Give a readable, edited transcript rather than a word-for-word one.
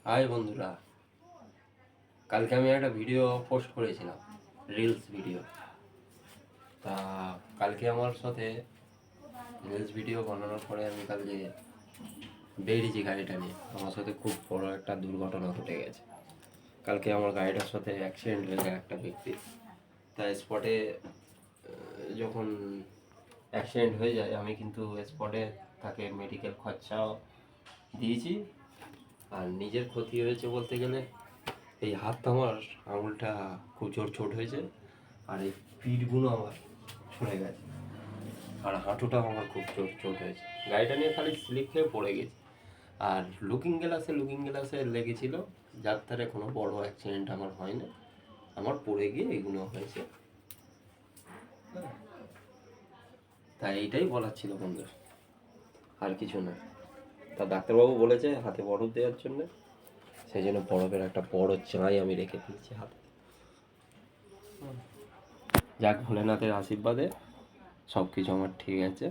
High বন্ধুরা, কালকে আমি একটা ভিডিও পোস্ট করেছিলাম, রিলস ভিডিও। তা কালকে আমার সাথে রিলস ভিডিও বানানোর পরে আমি কালকে বেরিয়েছি গাড়িটা নিয়ে। আমার সাথে খুব বড় একটা দুর্ঘটনা ঘটে গেছে। কালকে আমার গাড়িটার সাথে অ্যাক্সিডেন্ট হয়ে যায় একটা ব্যক্তি। তাই স্পটে যখন অ্যাক্সিডেন্ট হয়ে যায় আমি কিন্তু স্পটে তাকে মেডিকেল খরচাও দিয়েছি। আর নিজের ক্ষতি হয়েছে বলতে গেলে এই হাতটা আমার আঙুলটা খুব জোর চোট হয়েছে, আর এই পিঠগুলো আমার ছুঁড়ে গেছে, আর হাঁটুটাও আমার খুব জোর চোট হয়েছে। গাড়িটা নিয়ে খালি স্লিপ খেয়ে পড়ে গেছি। আর লুকিং গ্লাসে লেগেছিল, যার ধারে কোনো বড় অ্যাক্সিডেন্ট আমার হয়নি। আমার পড়ে গিয়ে এগুলো হয়েছে। তাই এইটাই বলার ছিল বন্ধু, আর কিছু না। তা ডাক্তারবাবু বলেছে হাতে বরফ দেওয়ার জন্য, সেই জন্য বরফের একটা বড় চাঁই আমি রেখে দিয়েছি হাতে। যাক, ভোলেনাথের আশীর্বাদে সব কিছু আমার ঠিক আছে।